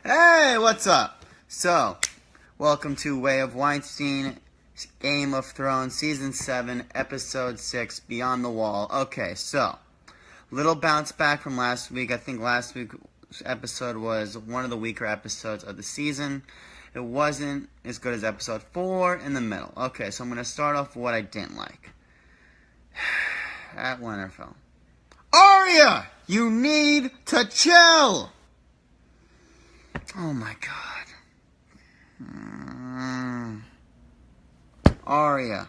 Hey, what's up? So, welcome to Way of Weinstein, Game of Thrones, Season 7, Episode 6, Beyond the Wall. Okay, so, little bounce back from last week. I think last week's episode was one of the weaker episodes of the season. It wasn't as good as Episode 4 in the middle. Okay, so I'm going to start off with what I didn't like. At Winterfell. Arya! You need to chill! Oh my god. Arya.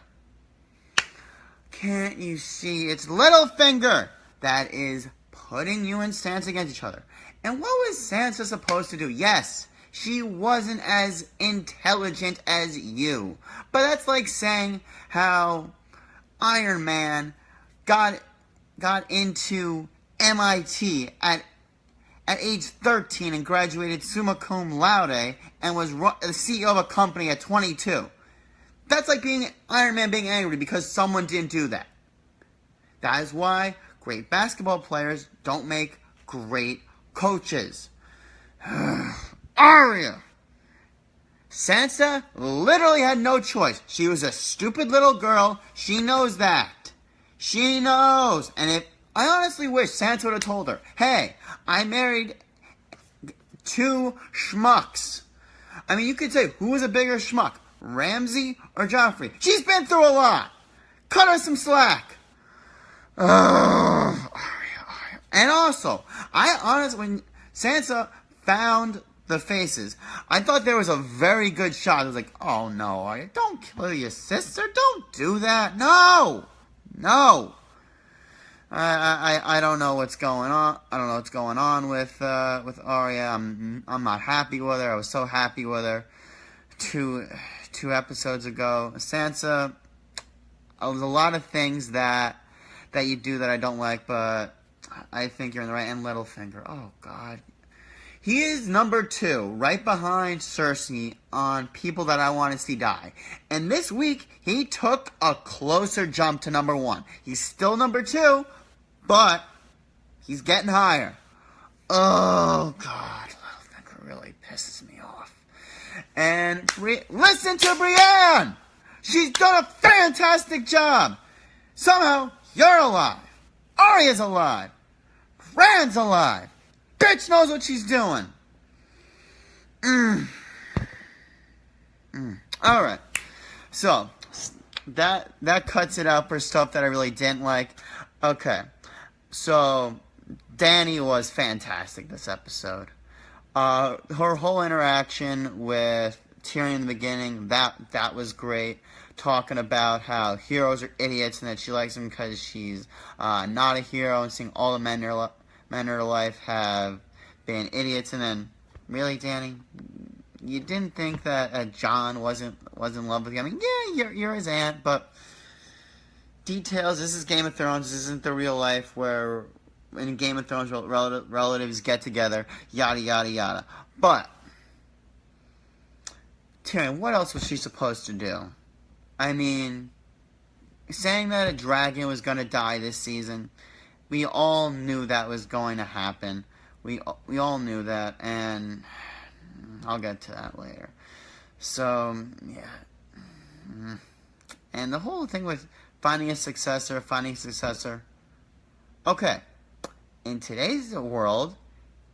Can't you see it's Littlefinger that is putting you and Sansa against each other? And what was Sansa supposed to do? Yes, she wasn't as intelligent as you. But that's like saying how Iron Man got into MIT at age 13 and graduated summa cum laude and was the CEO of a company at 22. That's like being Iron Man being angry because someone didn't do that. That is why great basketball players don't make great coaches. Arya. Sansa literally had no choice. She was a stupid little girl. She knows that. She knows. And if I honestly wish Sansa would have told her, hey, I married two schmucks. I mean, you could say, who was a bigger schmuck, Ramsay or Joffrey? She's been through a lot. Cut her some slack. Arya. And also, when Sansa found the faces, I thought there was a very good shot. It was like, oh no, Arya, don't kill your sister. Don't do that. No. I don't know what's going on. I don't know what's going on with Arya. I'm not happy with her. I was so happy with her two episodes ago. Sansa, there's a lot of things that you do that I don't like, but I think you're in the right. And Littlefinger, oh god, he is number 2, right behind Cersei on people that I want to see die. And this week he took a closer jump to number 1. He's still number 2. But he's getting higher. Oh, God. Littlefinger really pisses me off. And listen to Brienne. She's done a fantastic job. Somehow, you're alive. Arya's alive. Bran's alive. Bitch knows what she's doing. All right. So, that cuts it out for stuff that I really didn't like. Okay. So, Dany was fantastic this episode. Her whole interaction with Tyrion in the beginning, that was great. Talking about how heroes are idiots and that she likes them because she's not a hero, and seeing all the men in her life have been idiots. And then, really, Dany, you didn't think that Jon was in love with you? I mean, yeah, you're his aunt, but details. This is Game of Thrones. This isn't the real life where in Game of Thrones relatives get together, yada, yada, yada. But, Tyrion, what else was she supposed to do? I mean, saying that a dragon was going to die this season, we all knew that was going to happen. We all knew that, and I'll get to that later. So, yeah. And the whole thing with finding a successor. Okay. In today's world,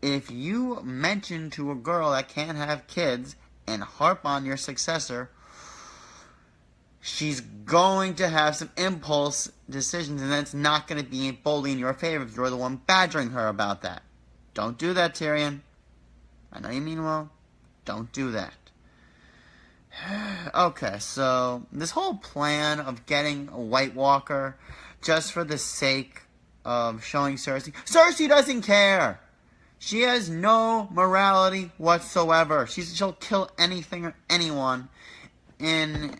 if you mention to a girl that can't have kids and harp on your successor, she's going to have some impulse decisions, and that's not going to be fully in your favor if you're the one badgering her about that. Don't do that, Tyrion. I know you mean well. Don't do that. Okay, so this whole plan of getting a White Walker just for the sake of showing Cersei. Cersei doesn't care. She has no morality whatsoever. She'll kill anything or anyone in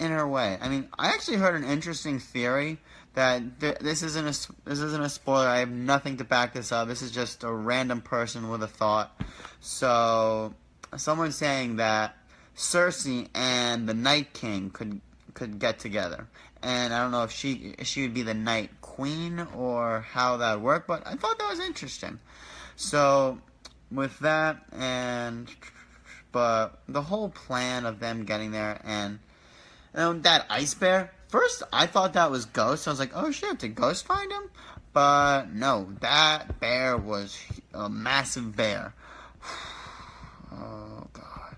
her way. I mean, I actually heard an interesting theory that this isn't a spoiler. I have nothing to back this up. This is just a random person with a thought. So, someone's saying that Cersei and the Night King could get together. And I don't know if she would be the Night Queen or how that would work, but I thought that was interesting. So, with that, but the whole plan of them getting there, and that ice bear. First, I thought that was Ghost. I was like, oh shit, did Ghost find him? But no, that bear was a massive bear. Oh god.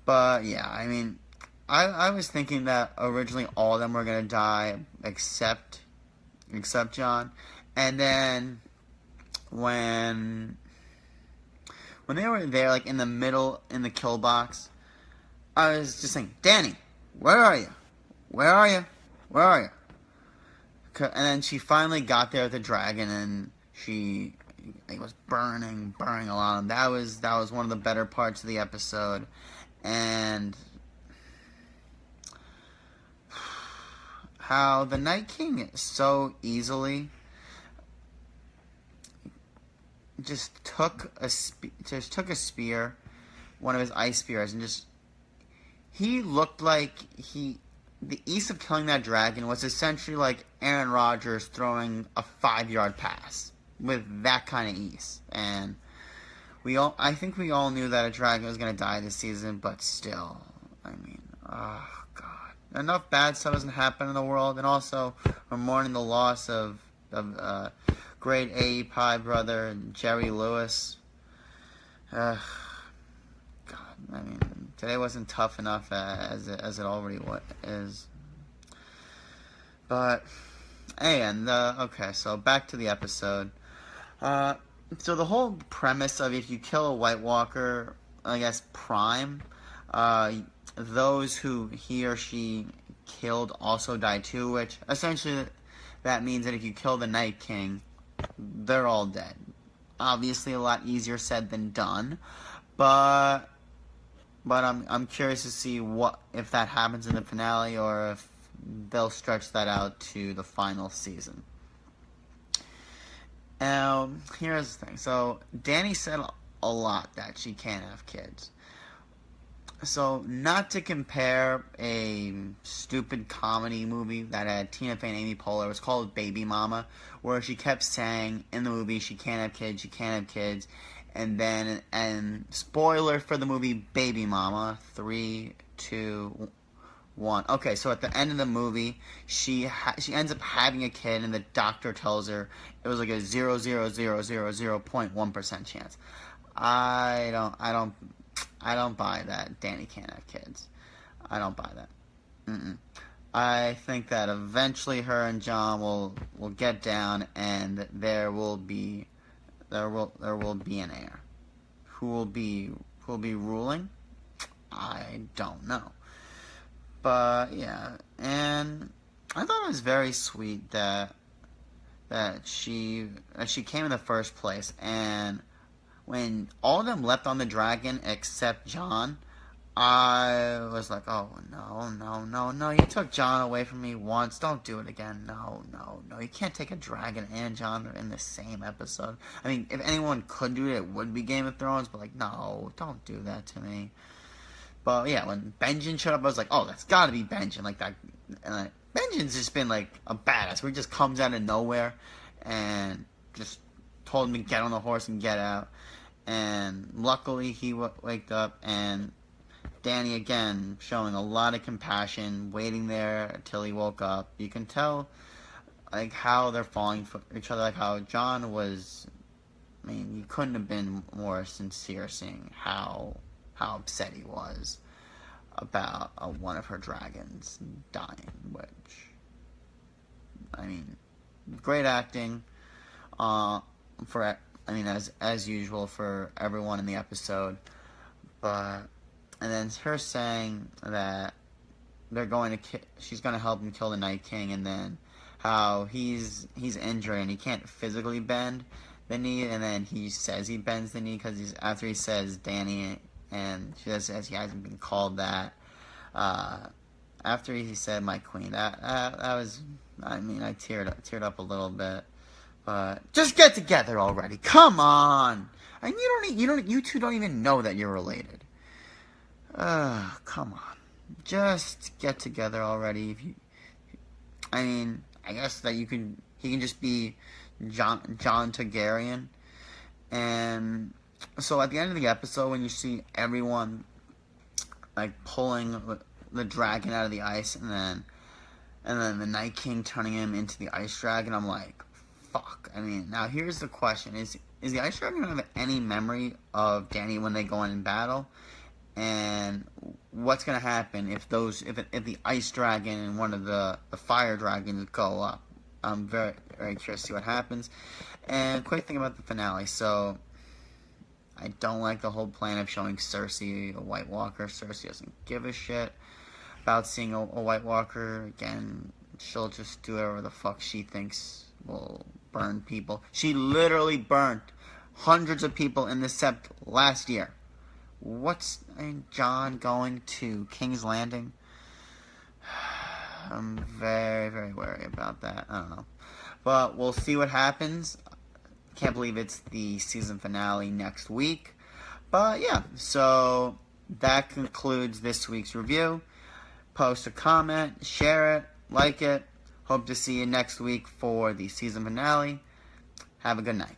But yeah, I mean, I was thinking that originally all of them were gonna die except John, and then when they were there, like in the middle in the kill box, I was just saying, Danny, where are you? Where are you? Where are you? And then she finally got there with the dragon, and it was burning a lot of them. That was one of the better parts of the episode, and how the Night King so easily just took a spear, one of his ice spears, and he looked like the ease of killing that dragon was essentially like Aaron Rodgers throwing a 5-yard pass with that kind of ease. And I think we all knew that a dragon was going to die this season, but still, I mean, oh god, enough bad stuff doesn't happen in the world, and also we're mourning the loss of great A Pie brother Jerry Lewis. God, I mean, today wasn't tough enough as it already is. But hey, and okay, so back to the episode. So the whole premise of if you kill a White Walker, I guess Prime, those who he or she killed also die too, which essentially that means that if you kill the Night King, they're all dead. Obviously, a lot easier said than done, but I'm curious to see if that happens in the finale or if they'll stretch that out to the final season. Now, here's the thing. So, Danny said a lot that she can't have kids. So, not to compare a stupid comedy movie that had Tina Fey and Amy Poehler, it was called Baby Mama, where she kept saying in the movie she can't have kids, and spoiler for the movie Baby Mama, 3, 2, 1. Okay, so at the end of the movie, she ends up having a kid, and the doctor tells her it was like a 0.1% chance. I don't buy that Danny can't have kids. I don't buy that. I think that eventually her and John will get down, and there will be an heir. Who will be ruling? I don't know. But yeah, and I thought it was very sweet that she came in the first place, and when all of them leapt on the dragon except John, I was like, oh, no, you took John away from me once, don't do it again, no, you can't take a dragon and John in the same episode. I mean, if anyone could do it, it would be Game of Thrones, but like, no, don't do that to me. But yeah, when Benjen showed up, I was like, oh, that's gotta be Benjen, like that, and Benjen's just been like a badass, where he just comes out of nowhere, and just told me get on the horse and get out, and luckily he waked up, and Danny again showing a lot of compassion, waiting there until he woke up. You can tell like how they're falling for each other, like how John was. I mean, you couldn't have been more sincere, seeing how upset he was about one of her dragons dying. Which, I mean, great acting. As usual for everyone in the episode, but. And then her saying that she's going to help him kill the Night King, and then how he's injured and he can't physically bend the knee, and then he says he bends the knee because after he says Danny, and she says he hasn't been called that. After he said my queen, that was, I mean, I teared up a little bit, but just get together already, come on! And you two don't even know that you're related. Come on. Just get together already. I mean, I guess that he can just be John Targaryen, and So at the end of the episode, when you see everyone like pulling the dragon out of the ice, and then the Night King turning him into the ice dragon, I'm like, fuck. I mean, now here's the question: Is the ice dragon gonna have any memory of Danny when they go in battle? And what's gonna happen if the ice dragon and one of the fire dragons go up? I'm very very curious to see what happens. And quick thing about the finale. So I don't like the whole plan of showing Cersei a White Walker. Cersei doesn't give a shit about seeing a White Walker. Again, she'll just do whatever the fuck she thinks will burn people. She literally burned hundreds of people in the Sept last year. What's Jon going to King's Landing? I'm very, very wary about that. I don't know. But we'll see what happens. Can't believe it's the season finale next week. But yeah, so that concludes this week's review. Post a comment, share it, like it. Hope to see you next week for the season finale. Have a good night.